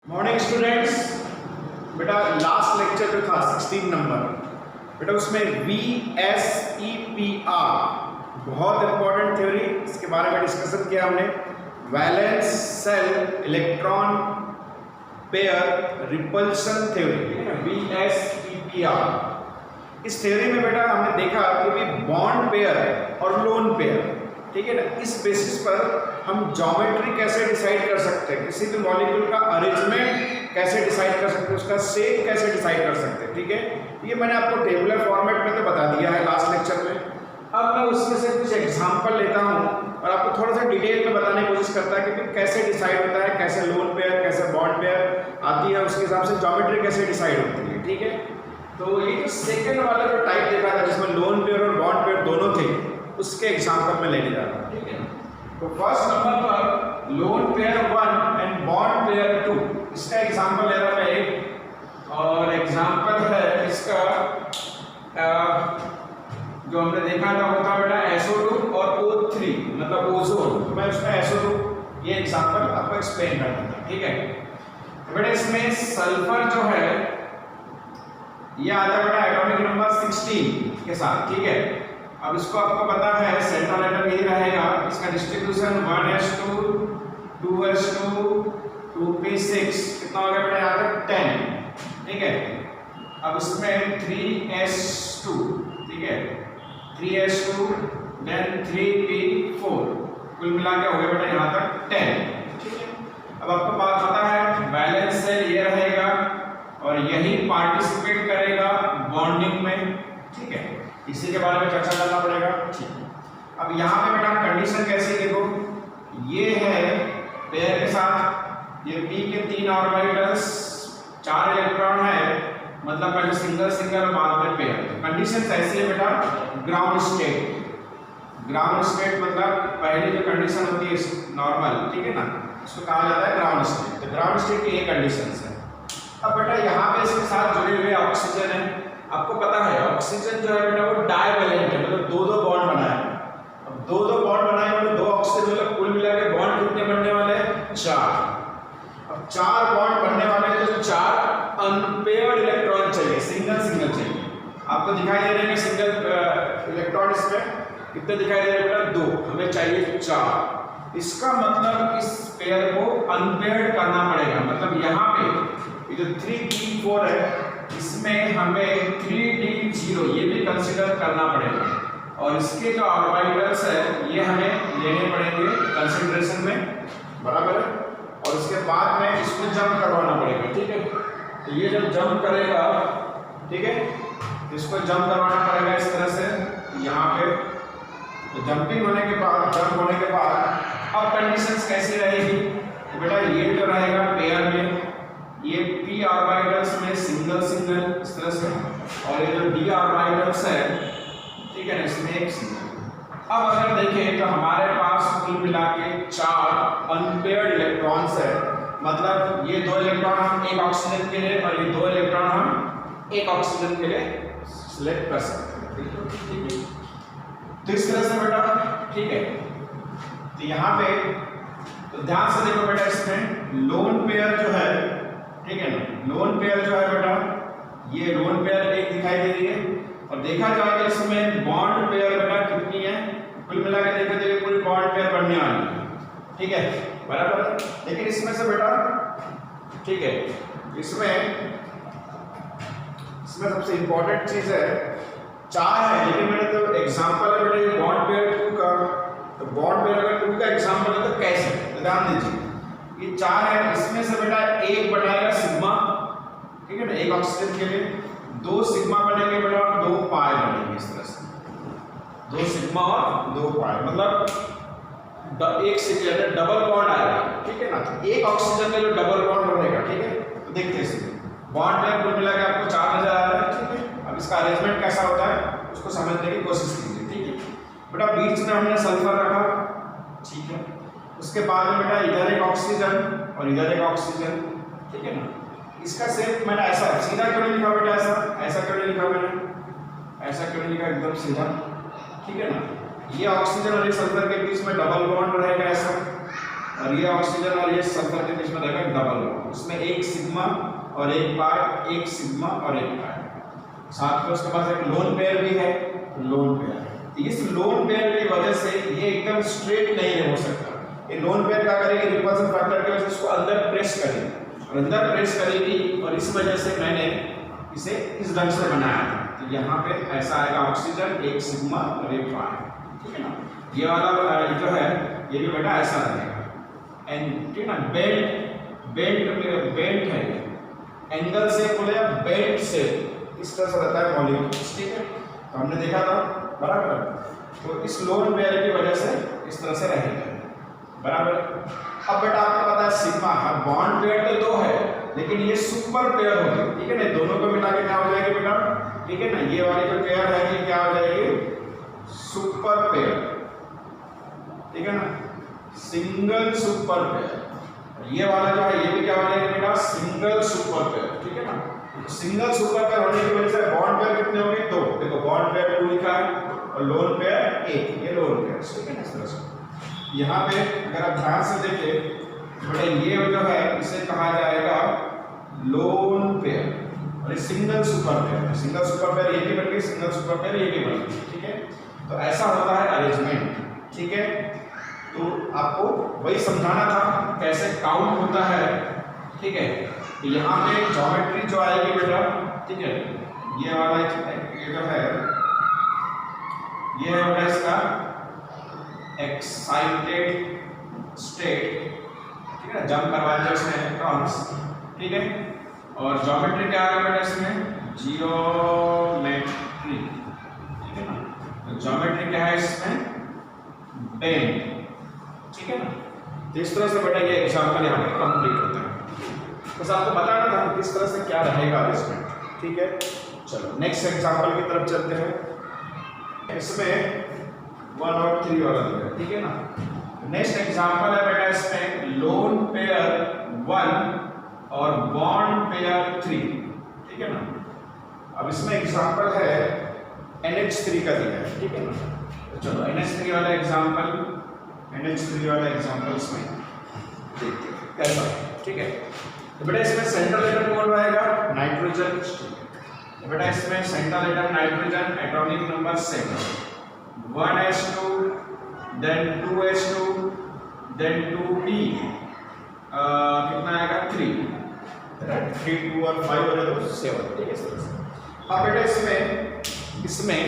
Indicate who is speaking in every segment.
Speaker 1: Morning students. बेटा last lecture जो था 16 नंबर, बेटा उसमें VSEPR बहुत इंपॉर्टेंट थ्योरी, इसके बारे में डिस्कशन किया हमने। Valence shell electron pair repulsion theory, VSEPR। इस थ्योरी में बेटा हमने देखा कि बॉन्ड पेयर और लोन पेयर, ठीक है ना, इस बेसिस पर हम ज्योमेट्री कैसे डिसाइड कर सकते हैं, किसी भी मॉलिक्यूल का अरेंजमेंट कैसे डिसाइड कर सकते हैं, उसका शेप कैसे डिसाइड कर सकते हैं। ठीक है, ये मैंने आपको टेबुलर फॉर्मेट में तो बता दिया है लास्ट लेक्चर में। अब मैं उसमें से कुछ एग्जांपल लेता हूँ और आपको थोड़ा सा डिटेल में बताने की कोशिश करता है कि कैसे डिसाइड होता है, कैसे लोन पेयर कैसे बॉन्ड पेयर आती है, उसके हिसाब से ज्योमेट्री कैसे डिसाइड होती है। ठीक है, तो ये जो सेकेंड वाला जो टाइप देखा था जिसमें लोन पेयर और बॉन्ड पेयर दोनों थे, उसके एग्जांपल में लेने जा रहा हूं। ठीक है, तो फर्स्ट नंबर पर lone pair 1 and bond pair 2, इसका एग्जांपल ले रहा मैं एक, और एग्जांपल है इसका जो हमने देखा था वो था बेटा SO2 और O3 मतलब ओजोन। तो मैं उसमें SO2 ये एग्जांपल आपको एक्सप्लेन कर दूंगा। ठीक है, तो बेटा इसमें सल्फर जो है ये आता है बेटा एटॉमिक नंबर 16 के साथ। ठीक है, अब इसको आपको पता है सेंट्रल एटम यही रहेगा, इसका डिस्ट्रीब्यूशन 1s2 2s2 2p6 कितना हो गया बेटा यहाँ तक 10। ठीक है, अब इसमें 3s2, ठीक है 3s2 देन 3p4 कुल मिला के हो गया बेटा यहाँ तक 10। ठीक है, अब आपको बात पता है वैलेंस सेल ये रहेगा और यही पार्टिसिपेट करेगा बॉन्डिंग में। ठीक है, इसी के बारे में चर्चा करना पड़ेगा। ठीक है, अब यहाँ पे बेटा कंडीशन कैसी देखो, ये है पेयर के साथ ये p के 3 ऑर्बिटल्स 4 इलेक्ट्रॉन है, मतलब पहले सिंगल सिंगल बाद में पेयर। कंडीशन ऐसी है बेटा ग्राउंड स्टेट, ग्राउंड स्टेट मतलब पहली जो कंडीशन होती है नॉर्मल, ठीक है ना, इसको कहा जाता है ग्राउंड स्टेट। तो ग्राउंड स्टेट की ये कंडीशन है। अब बेटा यहाँ पे इसके साथ जुड़े हुए ऑक्सीजन है, आपको पता है ऑक्सीजन जो है बेटा वो डाइवैलेंट है, मतलब दो बॉन्ड बनाए। अब दो बॉन्ड बनाए मतलब दो ऑक्सीजन, मतलब कुल मिला के बॉन्ड कितने बनने वाले हैं 4। अब 4 बॉन्ड बनने वाले हैं तो 4 अनपेयर्ड इलेक्ट्रॉन चाहिए, सिंगल सिंगल चाहिए। आपको दिखाई दे रहे हैं सिंगल इलेक्ट्रॉन इसमें कितने दिखाई दे रहे हैं बेटा 2, हमें चाहिए 4। इसका मतलब इस पेयर को अनपेयर्ड करना पड़ेगा, मतलब यहाँ पे ये जो 3p4 है इसमें हमें 3d0 ये भी कंसीडर करना पड़ेगा, और इसके जो ऑर्बिटल्स है ये हमें लेने पड़ेंगे कंसीडरेशन में, बराबर है। और उसके बाद में इसको जंप करवाना पड़ेगा। ठीक है, तो ये जब जंप करेगा, ठीक है, इसको जंप करवाना पड़ेगा इस तरह से यहाँ पे। तो जंपिंग होने के बाद, जंप होने के बाद अब कंडीशंस कैसी रहेगी, तो बेटा ये जो रहेगा पेयर में ये p ऑर्बिटल्स में सिंगल सिंगल इस तरह से, और ये जो d ऑर्बिटल्स है, ठीक है ना, इसमें एक सिंगल। अब अगर देखें तो हमारे पास कुल मिला के 4 अनपेयर्ड इलेक्ट्रॉन्स है, मतलब ये 2 इलेक्ट्रॉन हम एक ऑक्सीजन के लिए और ये 2 इलेक्ट्रॉन हम एक ऑक्सीजन के लिए सिलेक्ट कर सकते हैं। ठीक है, तो इस तरह से बेटा, ठीक है, तो यहाँ पे तो ध्यान से देखो बेटा, इसमें लोन पेयर जो है, ठीक है ना, लोन पेयर जो है बेटा ये लोन पेयर एक दिखाई दे रही है, और देखा जाए तो इसमें बॉन्ड पेयर बेटा कितनी है, कुल मिला के देखो तो ये पूरी बॉन्ड पेयर बनने वाली है। ठीक है, बराबर। लेकिन इसमें से बेटा, ठीक है, इसमें सबसे इंपॉर्टेंट चीज है 4 है, लेकिन मैंने तो एग्जांपल है बेटा ये बॉन्ड पेयर 2 का, तो बॉन्ड पेयर अगर 2 का एग्जांपल है तो कैसे, तो ध्यान दीजिए ये 4 है, इसमें से बेटा एक बनाएगा सिग्मा, ठीक है ना, एक ऑक्सीजन के लिए 2 सिग्मा बनेंगे बेटा और 2 पाई बनेंगे इस तरह से, 2 सिग्मा और 2 पाई, मतलब एक से ज्यादा डबल बॉन्ड आएगा। ठीक है ना, तो एक ऑक्सीजन में जो डबल बॉन्ड बनेगा, ठीक है, तो देखते हैं इसमें बॉन्ड पेयर कुल मिला के आपको 4 नजर आ रहा है। ठीक है, अब इसका अरेंजमेंट कैसा होता है उसको समझने की कोशिश कीजिए। ठीक है, बेटा बीच में हमने सल्फर रखा, ठीक है, उसके बाद में बेटा इधर एक ऑक्सीजन और इधर एक ऑक्सीजन। ठीक है ना, इसका शेप मैंने ऐसा सीधा क्यों नहीं लिखा बेटा, ऐसा क्यों नहीं लिखा मैंने, ऐसा क्यों नहीं लिखा, एकदम सीधा। ठीक है ना, ये ऑक्सीजन और सल्फर के बीच में डबल बॉन्ड रहेगा ऐसा, और ये ऑक्सीजन और ये सल्फर के बीच में रहेगा डबल बॉन्ड, इसमें एक सिग्मा और एक पाई, एक सिग्मा और एक पाई। साथ में उसके पास एक लोन पेयर भी है, लोन पेयर। इस लोन पेयर की वजह से ये एकदम स्ट्रेट नहीं हो सकता। ये लोन पेयर क्या करेगी, रिपल्सन फैक्टर की वजह से इसको अंदर प्रेस करेगी और अंदर प्रेस करेगी, और इस वजह से मैंने इसे इस ढंग से बनाया था। तो यहाँ पे ऐसा आएगा ऑक्सीजन, एक सिग्मा और एक पाई, ठीक है ना। ये वाला जो है ये भी बेटा ऐसा रहेगा एंड, ठीक है ना। बेल्ट है, एंगल से बोले या बेल्ट से इस तरह से रहता है मॉलिक्यूल्स, ठीक है। तो हमने देखा था बराबर। तो इस लोन पेयर की वजह से इस तरह से रहेगा बराबर। अब बेटा आपको पता है सिग्मा, बॉन्ड पेयर तो दो है लेकिन ये सुपर पेयर होगी, ठीक है ना। दोनों को मिला के क्या हो जाएगी बेटा, ठीक है ना। ये वाली जो पेयर है ये क्या हो जाएगी, सुपर पेयर, ठीक है ना, सिंगल सुपर पेयर। ये वाला जो है ये भी क्या हो जाएगा बेटा, सिंगल सुपर पेयर, ठीक है ना। सिंगल सुपर पेयर होने की वजह से बॉन्ड पेयर कितने होंगे, दो। देखो बॉन्ड पेयर 2 लिखा है और लोन पेयर 1, ये लोन पेयर, ठीक है ना। इस तरह से यहाँ पे अगर आप ध्यान से देखें बेटा, ये जो है इसे कहा जाएगा लोन पेयर और ये single super pair. Single super pair ये भी बन गई, सिंगल सुपर पेयर ये भी बन गई, ठीक है। तो ऐसा होता है अरेंजमेंट, ठीक है। तो आपको वही समझाना था कैसे काउंट होता है, ठीक है। तो यहाँ पे ज्योमेट्री जो आएगी बेटा, ठीक है, ये वाला ये जो है ये होगा इसका एक्साइटेड स्टेट, ठीक है, जंप करवाते हैं उसमें इलेक्ट्रॉन्स, ठीक है। और ज्योमेट्री क्या आ गया बेटा इसमें, जियोमेट्री, ठीक है ना। तो ज्योमेट्री क्या है इसमें, बेंड, ठीक है ना। तो इस तरह से बेटा ये एग्जाम्पल यहाँ पे कंप्लीट होता है। बस आपको बताना था किस तरह से क्या रहेगा अरेंजमेंट, ठीक है। चलो नेक्स्ट एग्जाम्पल की तरफ चलते हैं। इसमें 1 और 3 वाला दिया है, ठीक है ना। नेक्स्ट एग्जाम्पल है बेटा इसमें लोन पेयर 1 और बॉन्ड पेयर 3, ठीक है ना। अब इसमें एग्जाम्पल है NH3 का दिया है, ठीक है ना। तो चलो NH3 वाला एग्जाम्पल, NH3 वाला एग्जाम्पल इसमें देखते हैं कैसा है, ठीक है। तो बेटा इसमें सेंट्रल एटम कौन रहेगा, नाइट्रोजन, तो बेटा इसमें central atom nitrogen, atomic number 7, 1s2 then 2s2 then 2p, कितना आएगा 3, 3 2 और 5 और 7, ठीक है। अब बेटा इसमें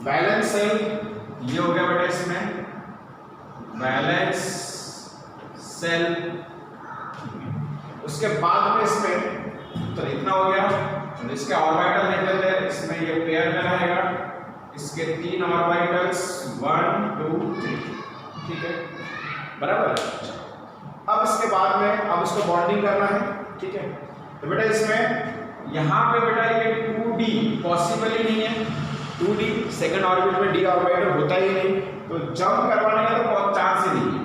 Speaker 1: बैलेंस सेल ये हो गया बेटा, इसमें बैलेंस सेल। उसके बाद में इसमें तो इतना हो गया, तो इसके ऑर्बिटल निकल जाए, इसमें ये पेयर में रहेगा, इसके 3 ऑर्बिटल्स 1 2 3, ठीक है बराबर। अब इसके बाद में अब इसको बॉन्डिंग करना है, ठीक है। तो बेटा इसमें यहाँ पे बेटा ये 2d पॉसिबल ही नहीं है, 2d सेकंड ऑर्बिट में d ऑर्बिटल होता ही नहीं, तो जंप करवाने का तो बहुत चांस ही नहीं है।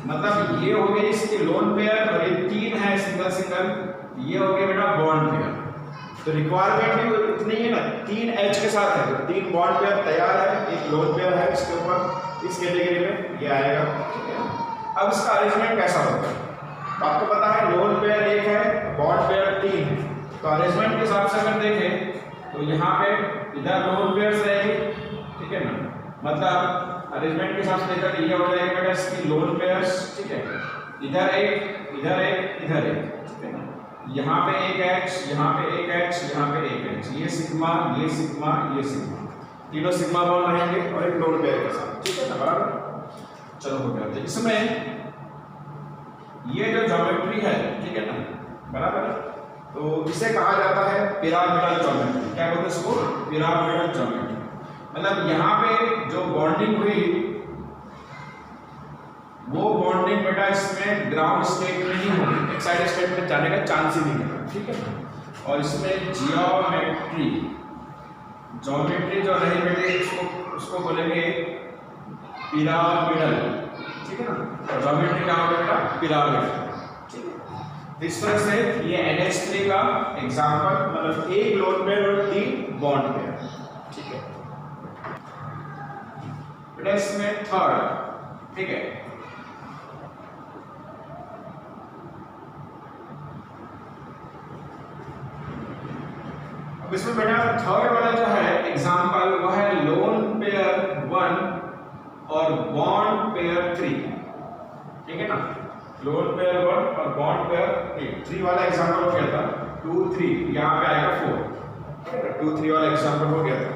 Speaker 1: मतलब ये हो गई इसकी लोन पेयर और ये 3 है सिंगल सिंगल, ये हो गया बेटा बॉन्ड पेयर। तो रिक्वायरमेंट भी इतनी है ना, 3 H के साथ है, तो 3 बॉन्ड पेयर तैयार है, एक लोन पेयर है इसके ऊपर, इस कैटेगरी में ये आएगा, ठीक है। अब इसका अरेंजमेंट कैसा होगा, तो आपको पता है लोन पेयर 1 है, बॉन्ड पेयर 3 है। तो अरेंजमेंट के हिसाब से अगर देखें तो यहाँ पे इधर लोन पेयर्स रहेगी, ठीक है ना। मतलब अरेंजमेंट के हिसाब से देखा तो ये हो जाएगा बेटा इसकी लोन पेयर्स, ठीक है। इधर एक इधर एक इधर एक, ठीक है ना। यहाँ पे एक H, यहाँ पे एक H, यहाँ पे एक H, ये सिग्मा ये सिग्मा ये सिग्मा, तीनों सिग्मा बॉन्ड रहेंगे और एक लोन पेयर के साथ, ठीक है ना बराबर। चलो हो गया। तो इसमें ये जो ज्योमेट्री है, ठीक है ना बराबर, तो इसे कहा जाता है पिरामिडल ज्योमेट्री। क्या बोलते हैं इसको, पिरामिडल ज्योमेट्री। मतलब यहाँ पे जो बॉन्डिंग हुई वो बॉन्डिंग बेटा इसमें ग्राउंड स्टेट में ही होगी, एक्साइटेड स्टेट में जाने का चांस ही नहीं है, ठीक है। और इसमें जियोमेट्री जो रही बेटे उसको बोलेंगे पिरामिडल, ठीक है ना। और ज्योमेट्री क्या होगा बेटा, पिरामिड, ठीक है। इस तरह से ये NH3 का एग्जांपल, मतलब एक लोन पेयर और 3 बॉन्ड पेयर, ठीक है बेटा। इसमें थर्ड, ठीक है, अब इसमें बेटा थर्ड वाला जो है एग्जांपल वो है लोन पेयर 1 और बॉन्ड पेयर 3, ठीक है ना। लोन पेयर 1 और बॉन्ड पेयर 3 वाला एग्जांपल हो गया था 2 3, यहाँ पे आएगा 4, 2 3 वाला एग्जांपल हो गया था।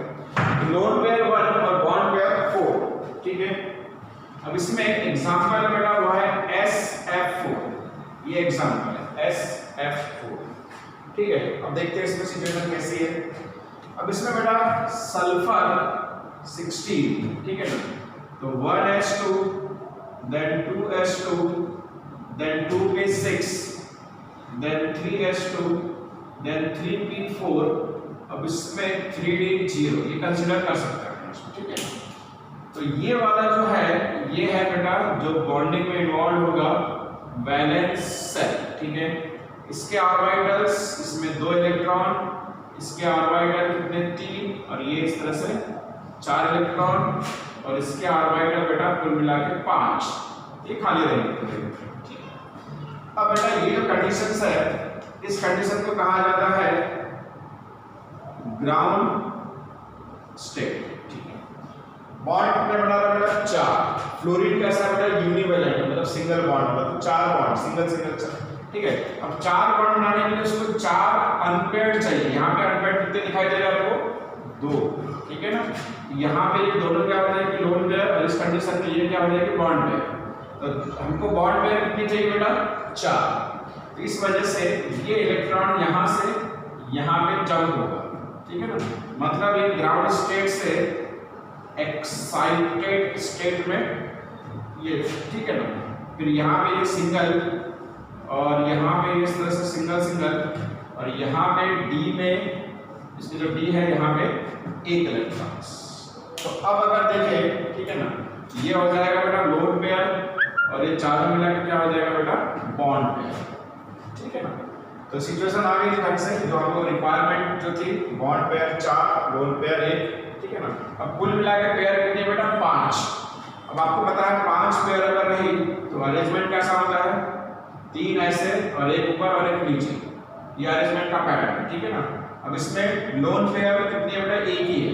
Speaker 1: लोन पेयर 1 और बॉन्ड पेयर 4, ठीक है। अब इसमें एग्जांपल बेटा वो है SF4, ये एग्जांपल है SF4, ठीक है। अब देखते हैं इसमें सिचुएशन कैसी है। अब इसमें बेटा सल्फर 16, ठीक है ना। तो 1s2 then 2s2 then 2p6 then 3s2 then 3p4। अब इसमें 3d0 ये कंसीडर कर सकते हैं, ठीक है। तो ये वाला जो है ये है बेटा जो बॉन्डिंग में इन्वॉल्व होगा वैलेंस सेल, ठीक है। इसके ऑर्बिटल्स, इसमें 2 इलेक्ट्रॉन, इसके ऑर्बिटल कितने 3 और ये इस तरह से 4 इलेक्ट्रॉन, और इसके ऑर्बिटल बेटा कुल मिला के 5, ये खाली रहेंगे। अब बेटा ये जो कंडीशंस है इस कंडीशन को कहा जाता है ग्राउंड स्टेट, ठीक है। बॉन्ड कितने बना रहा है बेटा 4। फ्लोरीन कैसा है बेटा यूनिवैलेंट, मतलब सिंगल बॉन्ड, मतलब 4 बॉन्ड सिंगल सिंगल 4, ठीक है। अब 4 बॉन्ड बनाने के लिए उसको 4 अनपेयर्ड चाहिए। यहाँ पे अनपेयर्ड कितने दिखाई दे रहे हैं आपको 2, ठीक है ना। यहाँ पे ये दोनों क्या हो जाएगी लोन पेयर, और इस कंडीशन में ये क्या हो जाएगी बॉन्ड पेयर। तो हमको बॉन्ड पेयर कितनी चाहिए बेटा 4। तो इस वजह से ये इलेक्ट्रॉन यहाँ से यहाँ पे जंप होगा, ठीक है ना। मतलब ये ग्राउंड स्टेट से एक्साइटेड स्टेट में ये, ठीक है ना। फिर यहाँ पे ये सिंगल, और यहाँ पे इस तरह से सिंगल सिंगल, और यहाँ पे डी में इसमें जो डी है यहाँ पे 1 इलेक्ट्रॉन। तो अब अगर देखें, ठीक है ना, ये हो जाएगा बेटा लोन पेयर, और ये चारों मिला के क्या हो जाएगा बेटा बॉन्ड पेयर, ठीक है ना। तो सिचुएशन आ गई ढंग से, जो हमको रिक्वायरमेंट जो थी बॉन्ड पेयर 4 लोन पेयर 1, ठीक है ना। अब कुल मिला के पेयर कितनी बेटा 5। अब आपको पता है 5 पेयर अगर रही तो अरेंजमेंट कैसा होता है 3 ऐसे और 1 ऊपर और 1 नीचे, ये अरेंजमेंट का पैटर्न, ठीक है ना। अब इसमें लोन पेयर कितनी है बेटा 1 ही है,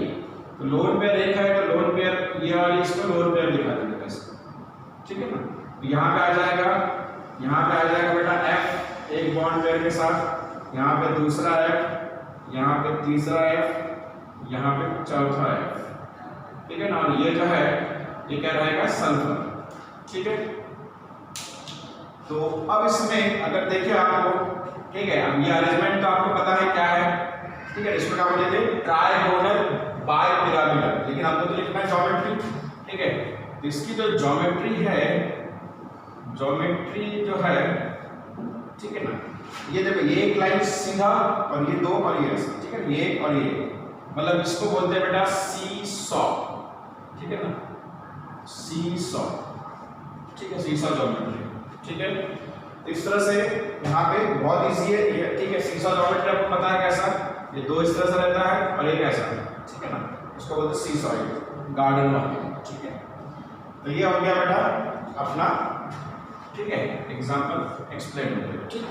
Speaker 1: तो लोन पेयर 1 है तो लोन पेयर ये वाली इसको लोन पेयर दिखा देंगे वैसे, ठीक है ना। यहाँ पे आ जाएगा, यहाँ पे आ जाएगा बेटा F एक बॉन्ड पेयर के साथ, यहाँ पे दूसरा F, यहाँ पे तीसरा F, यहाँ पे चौथा F, ठीक है ना। और ये जो है ये क्या रहेगा सल्फर, ठीक है। तो अब इसमें अगर देखिए आपको, ठीक है, अब ये अरेंजमेंट तो आपको पता है क्या है, ठीक है। इसको क्या बोलेंगे ट्राइगोनल बाइपिरामिडल, लेकिन आपको तो लिखना है ज्योमेट्री, ठीक है। तो इसकी जो ज्योमेट्री है, ज्योमेट्री जो है, ठीक है ना, ये देखो ये एक लाइन सीधा और ये 2 और ये ऐसा, ठीक है, ये और ये, मतलब इसको बोलते हैं बेटा सी सॉ, ठीक है ना, सी सॉ, ठीक है, सीसा ज्योमेट्री, ठीक है। तो इस तरह से यहाँ पे बहुत इजी है ये, ठीक है। सीसा ज्योमेट्री आपको पता है कैसा, ये 2 इस तरह से रहता है और एक ऐसा, ठीक है ना, इसको बोलते हैं सीसॉइड गार्डन में, ठीक है। तो ये हो गया बेटा अपना, ठीक है, एग्जांपल एक्सप्लेन हो गया, ठीक है।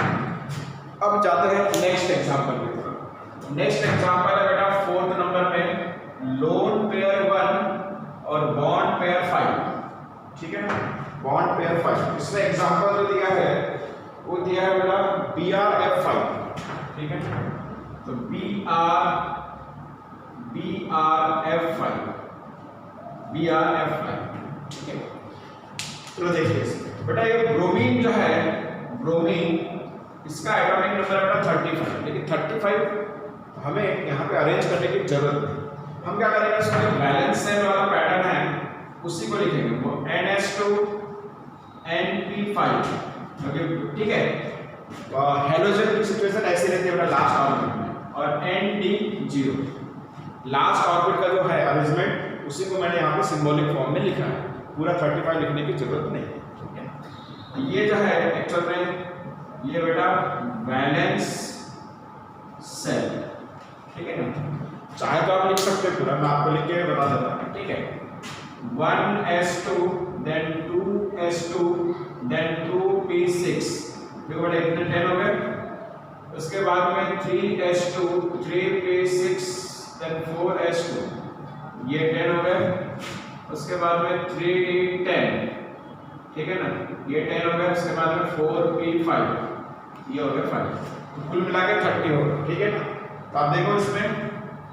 Speaker 1: अब जाते हैं नेक्स्ट एग्जांपल की तरफ। नेक्स्ट एग्जांपल है बेटा 4th नंबर में लोन पेयर 1 और बॉन्ड पेयर 5, ठीक है ना, बॉन्ड पेयर 5। इसमें एग्जांपल जो दिया है वो दिया है बेटा BrF5, ठीक है। तो BrF5, ठीक है। चलो देखिए बेटा ये ब्रोमीन जो है, ब्रोमीन इसका एटॉमिक नंबर है बेटा 35, लेकिन 35 हमें यहाँ पे अरेंज करने की जरूरत नहीं। हम क्या करेंगे, इसमें बैलेंस सेल वाला पैटर्न है उसी को लिखेंगे, वो NH2 NP5, ठीक है। हेलोजन की सिचुएशन ऐसी रहती है बेटा लास्ट ऑर्बिट में, और ND0 लास्ट ऑर्बिट का जो है अरेंजमेंट उसी को मैंने यहाँ पे सिंबॉलिक फॉर्म में लिखा है, पूरा 35 लिखने की जरूरत नहीं है, ठीक है। ये जो है एक्चुअल में ये बेटा वैलेंस सेल, ठीक है ना। चाहे तो आप लिख सकते हैं पूरा, मैं आपको लिख के बता देता हूँ, ठीक है। 1s2 then 2s2 then 2p6, देखो बेटा इतने 10 हो गए। उसके बाद में 3s2 3p6 देन 4s2 ये 10 हो गए। उसके बाद में 3d10 ठीक है ना, ये 10 हो गया। उसके बाद में 4p5 ये हो गया 5, तो कुल मिला के 30 हो गया। ठीक है ना, तो आप देखो इसमें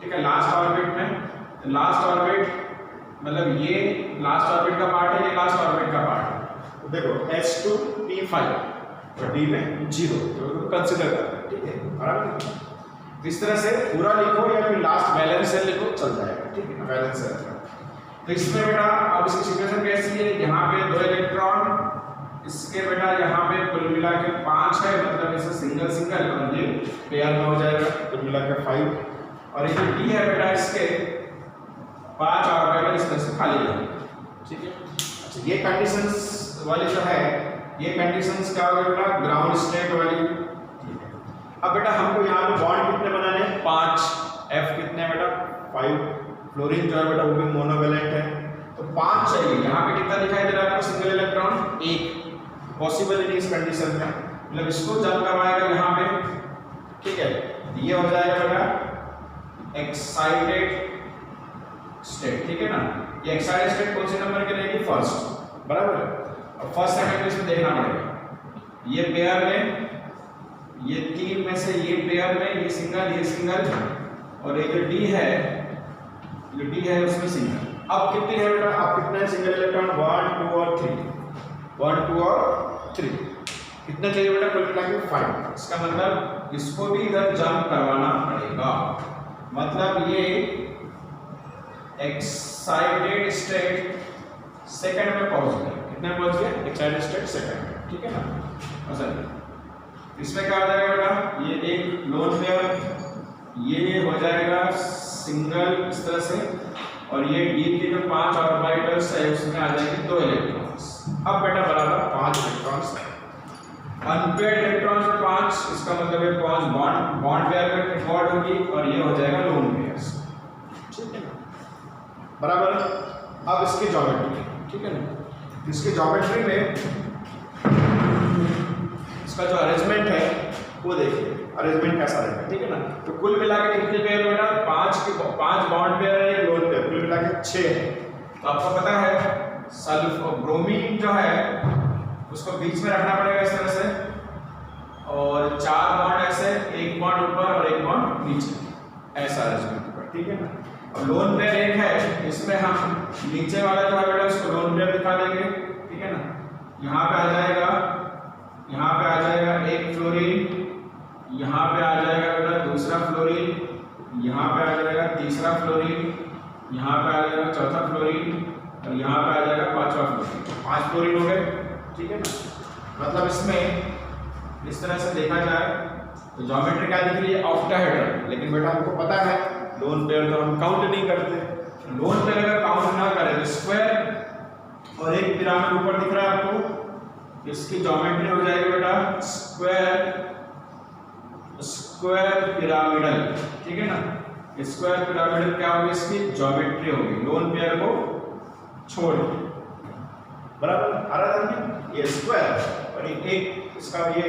Speaker 1: ठीक है लास्ट ऑर्बिट में, लास्ट ऑर्बिट मतलब ये लास्ट ऑर्बिट का पार्ट है, ये लास्ट ऑर्बिट का पार्ट है। तो देखो s2 p5 और d में 0 तो कंसीडर करते हैं। ठीक है, बराबर। इस तरह से पूरा लिखो या फिर लास्ट बैलेंस सेल लिखो चल जाएगा। ठीक है ना, बैलेंस सेल। तो इसमें बेटा अब इसकी सिचुएशन कैसी है, यहाँ पे 2 इलेक्ट्रॉन, इसके बेटा यहाँ पे कुल मिला के 5 है, मतलब इसे सिंगल सिंगल और ये पेयर में हो जाएगा, कुल मिला के 5। और ये डी है बेटा इसके 5 ऑर्बिटल इस तरह से खाली रहेंगे। ठीक है, अच्छा ये कंडीशंस वाली जो है, ये कंडीशंस क्या होगा बेटा, ग्राउंड स्टेट वाली। अब बेटा हमको यहाँ पे बॉन्ड कितने बनाने हैं, 5, F कितने बेटा 5, फ्लोरीन जो है बेटा वो भी मोनोवैलेंट है, तो 5 चाहिए। यहाँ पे कितना दिखाई दे रहा है आपको, सिंगल इलेक्ट्रॉन 1 पॉसिबल इस कंडीशन में, मतलब इसको जब करवाएगा यहाँ पे। ठीक है, ये हो जाएगा बेटा एक्साइटेड स्टेट। ठीक है ना, ये एक्साइटेड स्टेट कौन से नंबर के रहेगी, फर्स्ट, बराबर। और फर्स्ट सेकंड इसमें देखना पड़ेगा, ये पेयर में, ये 3 में से ये पेयर में, ये सिंगल और एक डी है, जो डी है उसमें सिंगल। अब कितनी है बेटा, अब कितने सिंगल इलेक्ट्रॉन, 1 2 और 3, 1 2 और 3 कितने चाहिए बेटा, कुल मिला के 5। इसका मतलब इसको भी इधर जंप करवाना पड़ेगा, मतलब ये एक्साइटेड स्टेट सेकंड में पहुंच गया। कितने में पहुंच गया, एक्साइटेड स्टेट सेकंड में। ठीक है ना, अच्छा इसमें क्या हो जाएगा बेटा, ये एक लोन पेयर, ये हो जाएगा सिंगल इस तरह से, और ये डी के जो 5 ऑर्बिटल्स है उसमें आ जाएंगे 2 इलेक्ट्रॉन्स। अब बेटा बराबर 5 इलेक्ट्रॉन्स है, अनपेयर्ड इलेक्ट्रॉन्स 5, इसका मतलब है 5 बॉन्ड पेयर में कन्वर्ट होगी और ये हो जाएगा लोन पेयर्स। ठीक है ना, बराबर। अब इसकी ज्योमेट्री, ठीक है ना, इसकी ज्योमेट्री में इसका जो अरेंजमेंट है वो देखिए, अरेंजमेंट कैसा रहेगा। ठीक है ना, तो कुल मिला के कितने पेयर बेटा, 5 बॉन्ड पेयर है, एक लोन पेयर, कुल मिला के 6 है। तो आपको पता है सल्फर ब्रोमीन जो है उसको बीच में रखना पड़ेगा इस तरह से, और 4 बॉन्ड ऐसे, एक बॉन्ड ऊपर और एक बॉन्ड नीचे, ऐसा अरेंजमेंट होगा। ठीक है ना, और लोन पेयर एक है, इसमें हम नीचे वाला जो है बेटा उसको लोन पेयर दिखा देंगे। ठीक है ना, यहाँ पे आ जाएगा, यहाँ पे आ जाएगा एक फ्लोरीन, यहाँ पे आ जाएगा बेटा दूसरा फ्लोरीन, यहाँ पे आ जाएगा तीसरा फ्लोरीन, यहाँ पे आ जाएगा चौथा फ्लोरीन, और यहाँ पे आ जाएगा 5वां फ्लोरीन। 5 फ्लोरीन हो गए। ठीक है ना, मतलब इसमें इस तरह से देखा जाए तो ज्योमेट्री क्या दिख रही है, ऑक्टाहेड्रल। लेकिन बेटा हमको पता है लोन पेयर तो हम काउंट नहीं करते। लोन पेयर अगर काउंट ना करें तो स्क्वायर और एक पिरामिड ऊपर दिख रहा है आपको, इसकी ज्योमेट्री हो जाएगी बेटा स्क्वायर पिरामिडल। ठीक है ना, स्क्वायर पिरामिडल क्या होगी, इसकी ज्योमेट्री होगी लोन पेयर को छोड़ के, बराबर। आ रहा है ये स्क्वायर और ये एक इसका ये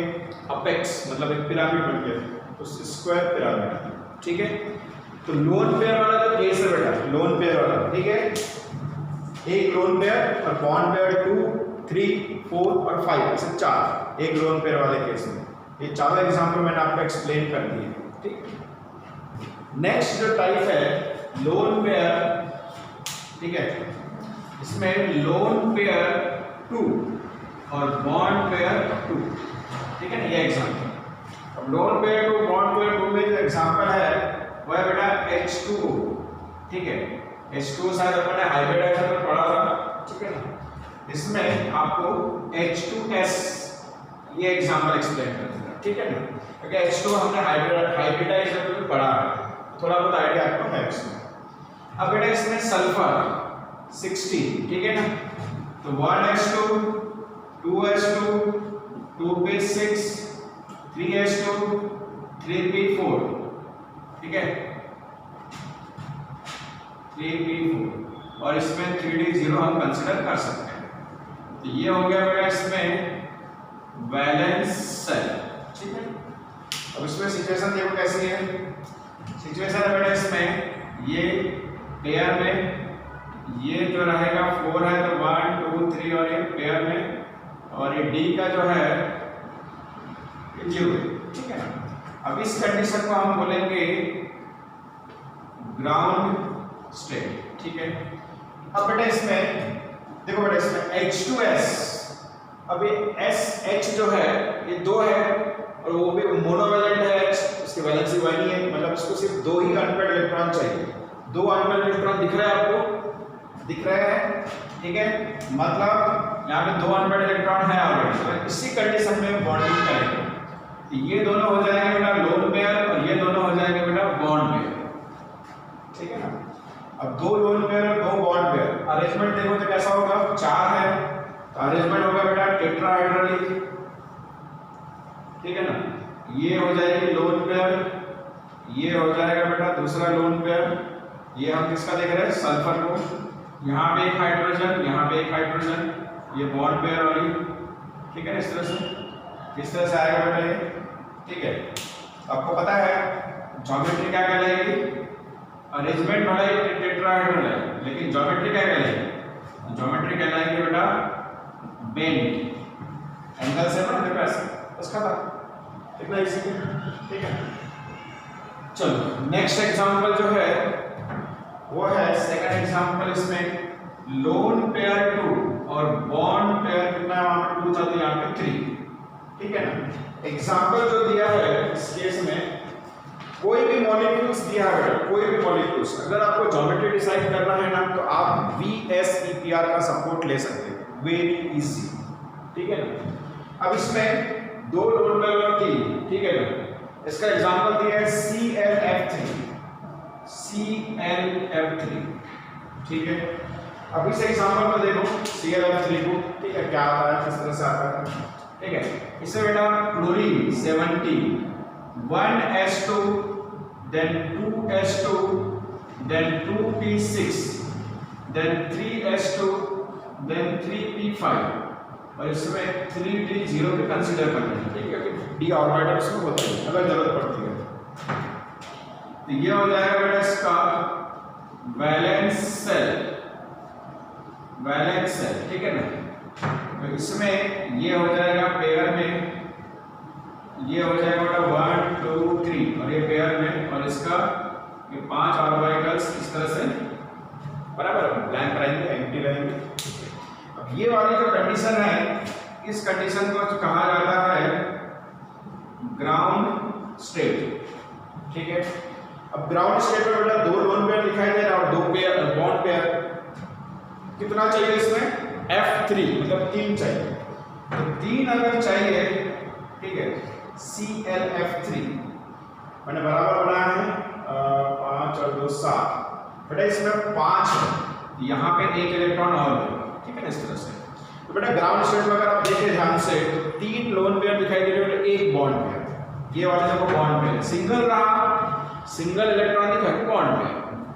Speaker 1: अपेक्स, मतलब एक पिरामिड बन गया, तो स्क्वायर पिरामिड। ठीक है, तो लोन पेयर वाला जो केस है बेटा, लोन पेयर वाला, ठीक है, एक लोन पेयर और बॉन्ड पेयर 2 3 4 और 5 ऐसे 4 एक लोन पेयर वाले केस में। ये चारों एग्जांपल मैंने आपको एक्सप्लेन कर दिए। ठीक, नेक्स्ट जो टाइप है लोन पेयर, ठीक है, इसमें लोन पेयर 2 और बॉन्ड पेयर 2। ठीक है ना, ये एग्जांपल। अब लोन पेयर 2 बॉन्ड पेयर 2 में जो एग्जांपल है वो है बेटा H2O। ठीक है, H2O शायद अपन ने हाइब्रिडाइजेशन में पढ़ा था। ठीक है ना, इसमें आपको H2S ये एग्जांपल एक्सप्लेन कर दूंगा। ठीक है ना, क्योंकि H2O हमने हाइब्रिडाइजेशन में पढ़ा है, थोड़ा बहुत आइडिया आपको है इसमें। अब बेटा इसमें सल्फर 16, ठीक है ना, तो 1s2 2s2 2p6 3s2 3p4, ठीक है, 3p4, और इसमें 3d0 हम कंसीडर कर सकते हैं। तो ये हो गया बेटा इसमें वैलेंस सेल। ठीक है, अब इसमें सिचुएशन देखो कैसी है। सिचुएशन है बेटा इसमें ये पेयर में ये जो रहेगा 4 है तो 1 2 3 और ये पेयर में, और ये डी का जो है ये 0 है, ठीक है ना। अब इस कंडीशन को हम बोलेंगे ग्राउंड स्टेट, ठीक है। अब बेटा इसमें देखो बेटा इसमें H2S, अब ये SH जो है ये 2 है और वो भी मोनोवैलेंट है H, इसकी वैलेंसी 1 ही है, मतलब इसको सिर्फ 2 ही अनपेयर्ड इलेक्ट्रॉन चाहिए। 2 अनपेयर्ड इलेक्ट्रॉन दिख रहा है आपको, दिख रहे हैं, ठीक है। मतलब यहाँ पे 2 अनपेयर्ड इलेक्ट्रॉन है ऑलरेडी, तो इसी कंडीशन में बॉन्डिंग करेंगे तो ये दोनों हो जाएंगे बेटा लोन पेयर और ये दोनों हो जाएंगे बेटा बॉन्ड पेयर, ठीक है ना। अब 2 लोन पेयर और 2 बॉन्ड पेयर, अरेंजमेंट देखो तो कैसा होगा, 4 है तो अरेंजमेंट होगा बेटा टेट्राहेड्रली, ठीक है ना। ये हो जाएगी लोन पेयर, ये हो जाएगा बेटा दूसरा लोन पेयर। ये हम किसका देख रहे हैं, सल्फर को, यहाँ पे एक हाइड्रोजन, यहाँ पे एक हाइड्रोजन, ये बॉन्ड पेयर वाली, ठीक है ना। इस तरह से आएगा बेटा ये, ठीक है। आपको पता है ज्योमेट्री क्या कहलाएगी, अरेंजमेंट भले ही टेट्राहेड्रल है लेकिन ज्योमेट्री क्या कहलाएगी, ज्योमेट्री कहलाएगी बेटा बेंड एंगल से ना देखो ऐसे, उसका था इतना इजी, ठीक है। चलो नेक्स्ट एग्जांपल जो है वो है सेकंड एग्जांपल, इसमें लोन पेयर 2 और बॉन्ड पेयर कितना है, वहां पे 2 था तो यहाँ पे 3, ठीक है ना। एग्जांपल जो दिया है इस केस में कोई भी मॉलिक्यूल्स दिया है, कोई भी मॉलिक्यूल्स, अगर आपको ज्योमेट्री डिसाइड करना है ना तो आप VSEPR का सपोर्ट ले सकते हैं, वेरी इजी, ठीक है ना। अब इसमें 2 लोन पेयर और 3, ठीक है ना। इसका एग्जांपल दिया है ClF3, ठीक है। अब इस एग्जांपल में देखो ClF3 को, ठीक है, क्या आता है, किस तरह से आता है, ठीक है। इससे बेटा chlorine 70, 1s2 then 2s2 then 2p6 then 3s2 then 3p5 और इसमें 3d0 भी कंसीडर करना है, ठीक है, क्योंकि d ऑर्बिटल्स में होते हैं अगर जरूरत पड़ती है। तो ये हो जाएगा बेटा इसका वैलेंस सेल, ठीक है ना। तो इसमें ये हो जाएगा पेयर में, ये हो जाएगा बेटा 1 2 3 और ये पेयर में, और इसका ये 5 ऑर्बिटल्स इस तरह से बराबर ब्लैंक रहेंगे, एम्प्टी रहेंगे। अब ये वाली जो कंडीशन है, इस कंडीशन को कहा जाता है ग्राउंड स्टेट, ठीक है। अब ग्राउंड स्टेट में बेटा 2 लोन पेयर दिखाई दे रहा है और 2 पेयर बॉन्ड पेयर, कितना चाहिए इसमें, F3 मतलब 3 चाहिए, तो 3 अगर चाहिए, ठीक है, ClF3 मैंने बराबर बनाया है 5 और 2 7, बेटा इसमें 5 है, यहाँ पे 1 इलेक्ट्रॉन और है, ठीक है ना, इस तरह से। तो बेटा ग्राउंड स्टेट में अगर आप देखें ध्यान से तो 3 लोन पेयर दिखाई दे रहे हैं, 1 बॉन्ड पेयर, ये वाला देखो बॉन्ड पेयर, सिंगल रहा, सिंगल इलेक्ट्रॉन दिखा कि बॉन्ड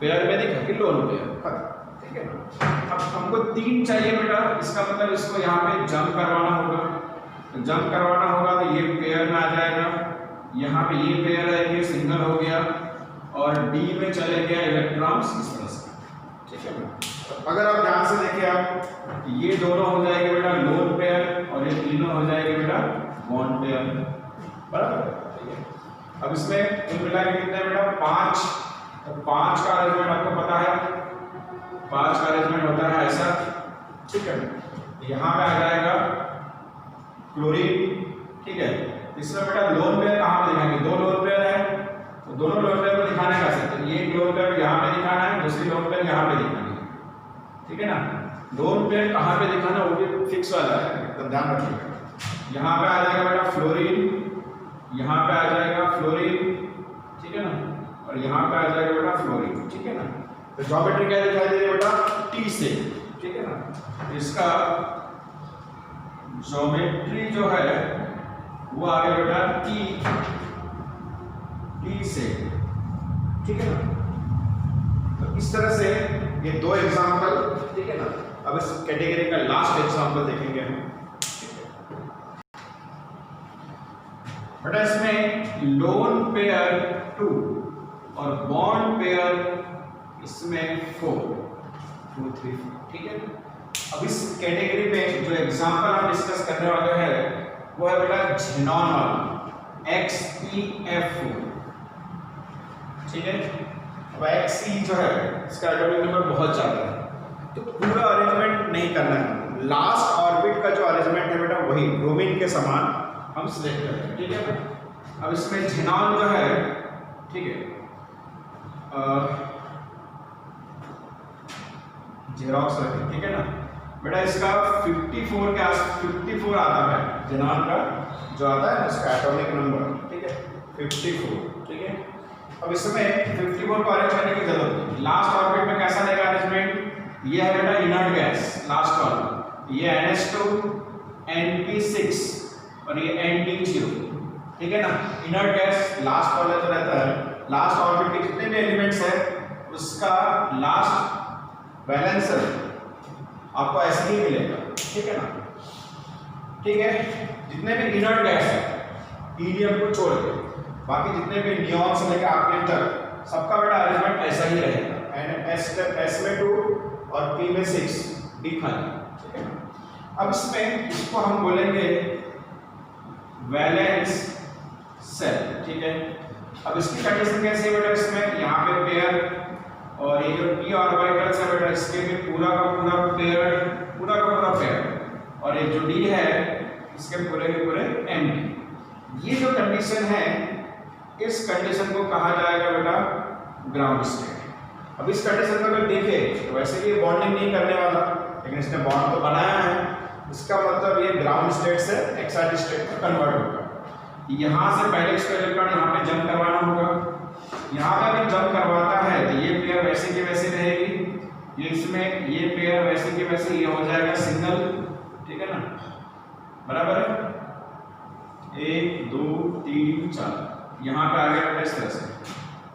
Speaker 1: पेयर में दिखा कि लोन पेयर, ठीक है ना। अब हमको 3 चाहिए बेटा, इसका मतलब इसको यहाँ पे जंप करवाना होगा, तो जंप करवाना होगा तो ये पेयर में आ जाएगा, यहाँ पे ये पेयर है, ये सिंगल हो गया और डी में चले गया इलेक्ट्रॉन्स इस तरह से, ठीक है ना। तो अगर आप ध्यान से देखें आप, ये दोनों हो जाएंगे बेटा लोन पेयर और ये तीनों हो जाएंगे बेटा बॉन्ड पेयर, बराबर, ठीक है। अब इसमें कुल मिला के कितने बेटा 5, तो 5 का अरेंजमेंट आपको पता है, 5 का अरेंजमेंट होता है ऐसा, ठीक है। यहाँ पे आ जाएगा क्लोरीन, ठीक है। इसमें बेटा लोन पेयर कहाँ पे दिखाएंगे, 2 लोन पेयर है तो दोनों लोन पेयर को दिखाने का सकते हैं, एक लोन पेयर यहाँ पे दिखाना है, दूसरी लोन पेयर यहाँ पे दिखानी है, ठीक है ना। लोन पेयर कहाँ पे दिखाना वो भी फिक्स वाला है, एकदम ध्यान रखिएगा। यहाँ पे आ जाएगा बेटा फ्लोरीन, यहाँ पे आ जाएगा फ्लोरीन, ठीक है ना, और यहाँ पे आ जाएगा बेटा फ्लोरीन, ठीक है ना। तो ज्योमेट्री क्या दिखाई दे रही है बेटा T से, ठीक है ना। इसका ज्योमेट्री जो है वो आ गया बेटा T से, ठीक है ना। तो इस तरह से ये 2 एग्जांपल, ठीक है ना। अब इस कैटेगरी का लास्ट एग्जांपल देखेंगे हम, बेटा इसमें लोन पेयर 2 और बॉन्ड पेयर इसमें 4 2 3 4, ठीक है। अब इस कैटेगरी में जो एग्जांपल हम डिस्कस करने वाले हैं वो है बेटा झेनॉन वाला XeF4, ठीक है। अब Xe जो है इसका एटॉमिक नंबर बहुत ज्यादा है तो पूरा अरेंजमेंट नहीं करना है, लास्ट ऑर्बिट का जो अरेंजमेंट है बेटा वही ब्रोमीन के समान हम सिलेक्ट करते हैं, ठीक है। अब इसमें झेनॉन जो है, ठीक है, जेरोक्स रखें, ठीक है ना बेटा। इसका 54 के आस 54 आता है झेनॉन का जो आता है इसका एटॉमिक नंबर, ठीक है 54, ठीक है। अब इसमें 54 को अरेंज करने की जरूरत है। लास्ट ऑर्बिट में कैसा लेगा अरेंजमेंट, ये है बेटा इनर्ट गैस लास्ट वाला, ये NH2 NP6 और ये ND0, ठीक है ना। इनर्ट गैस लास्ट वाला जो रहता है, लास्ट ऑर्बिट के जितने भी एलिमेंट्स है उसका लास्ट बैलेंसर आपको ऐसे ही मिलेगा, ठीक है ना, ठीक है। जितने भी इनर्ट गैस है हीलियम को छोड़ के बाकी जितने भी नियॉन से लेकर आर्गन तक सबका बेटा अरेंजमेंट ऐसा ही रहेगा, S में 2 और P में 6 D खाली, ठीक है। अब इसमें इसको हम बोलेंगे वैलेंस सेल, ठीक है। अब इसकी कंडीशन कैसी है बेटा, इसमें यहाँ पे पेयर और ये जो p ऑर्बिटल्स है बेटा इसके भी पूरा का पूरा पेयर और ये जो d है इसके पूरे के पूरे एम्प्टी। ये जो कंडीशन है इस कंडीशन को कहा जाएगा बेटा ग्राउंड स्टेट। अब इस कंडीशन को अगर देखें तो वैसे भी बॉन्डिंग नहीं करने वाला, लेकिन इसने बॉन्ड तो बनाया है, इसका मतलब ये ग्राउंड स्टेट से एक्साइटेड स्टेट में कन्वर्ट होगा। यहाँ से पहले इसका इलेक्ट्रॉन यहाँ पे जंप करवाना होगा, यहाँ पे अगर जंप करवाता है तो ये पेयर वैसे की वैसे रहेगी, ये इसमें ये पेयर वैसे की वैसे ये हो जाएगा सिंगल, ठीक है ना, बराबर है 1 2 3 4 यहाँ पे आ गया इस तरह से,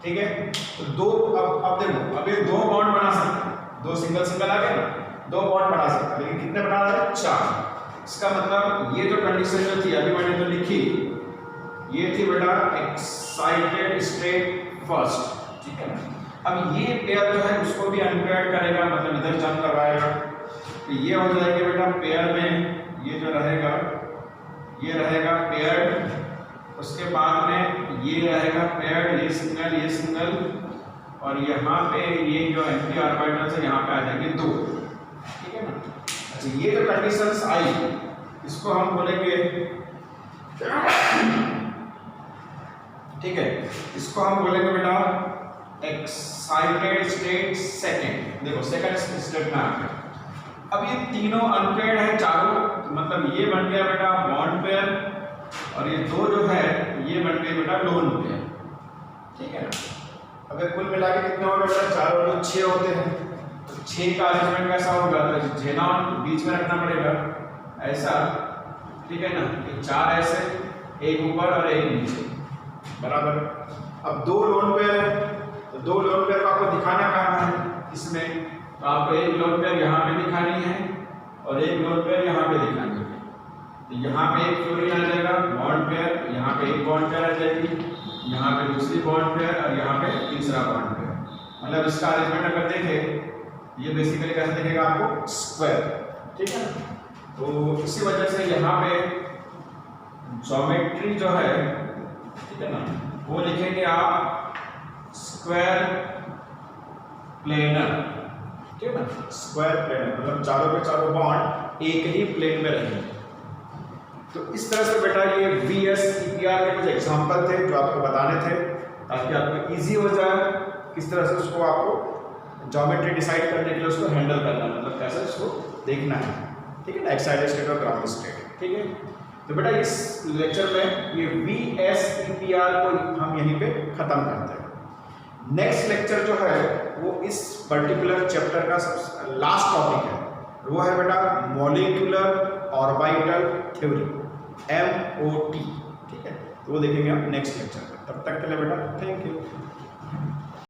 Speaker 1: ठीक है। तो दो अब देखो अब ये 2 बॉन्ड बना सकते हैं, 2 सिंगल आ गया ना, 2 बॉन्ड बना सकते हैं, लेकिन कितने बना रहे हैं 4। इसका मतलब ये जो कंडीशन जो थी अभी मैंने जो लिखी ये थी बेटा एक्साइटेड स्टेट फर्स्ट, ठीक है ना। अब ये पेयर जो है उसको भी अनपेयर्ड करेगा, मतलब इधर जंप करवाएगा तो ये हो जाएगा बेटा पेयर में ये जो रहेगा ये रहेगा पेयर्ड, उसके बाद में ये रहेगा पेयर्ड, ये सिंगल और यहाँ पे ये जो एंटी ऑर्बिटल्स है यहाँ पे आ जाएंगे 2, ठीक है ना। अच्छा ये जो कंडीशंस आई इसको हम बोलेंगे, ठीक है, इसको हम बोलेंगे बेटा एक्साइटेड स्टेट सेकंड। देखो सेकंड स्टेट में आ गया। अब ये तीनों अनपेयर्ड है चारों, मतलब ये बन गया बेटा बॉन्ड पेयर और ये 2 जो है ये बन गए बेटा लोन पेयर, ठीक है ना। अगर कुल मिला के कितने हो गए बेटा, चारों लोग 6 होते हैं, तो 6 का अरेंजमेंट कैसा होगा, तो झेनॉन बीच में रखना पड़ेगा ऐसा, ठीक है ना, ये 4 ऐसे, एक ऊपर और एक नीचे, बराबर। अब 2 लोन पेयर है तो 2 लोन पेयर को आपको दिखाना कहाँ है इसमें, तो आपको एक लोन पेयर यहाँ पे दिखानी है और एक लोन पेयर यहाँ पे दिखानी है। तो यहाँ पे एक फ्लोरीन आ जाएगा बॉन्ड पेयर, यहाँ पे एक बॉन्ड पेयर आ जाएगी, यहाँ पे दूसरी बॉन्ड पेयर और यहाँ पे तीसरा बॉन्ड पेयर। मतलब इसका अरेंजमेंट अगर देखें ये बेसिकली कैसे दिखेगा आपको स्क्वायर, ठीक है। तो इसी वजह से यहाँ पे ज्योमेट्री जो है, ठीक है ना, वो लिखेंगे आप स्क्वायर प्लेनर, ठीक है ना, स्क्वायर प्लेनर मतलब चारों के चारों बॉन्ड एक ही प्लेन में रहेंगे। तो इस तरह से बेटा ये VSEPR के कुछ एग्जांपल थे जो आपको बताने थे ताकि आपको इजी हो जाए किस तरह से उसको आपको ज्योमेट्री डिसाइड करने के लिए उसको हैंडल करना, मतलब कैसे उसको देखना है, ठीक है ना, एक्साइटेड स्टेट और ग्राउंड स्टेट, ठीक है। तो बेटा इस लेक्चर में ये VSEPR को हम यहीं पे खत्म करते हैं। नेक्स्ट लेक्चर जो है वो इस पर्टिकुलर चैप्टर का लास्ट टॉपिक है, वो है बेटा मॉलिक्यूलर ऑर्बिटल थ्योरी MOT, ठीक है। तो वो देखेंगे आप नेक्स्ट लेक्चर में। तब तक के लिए बेटा थैंक यू।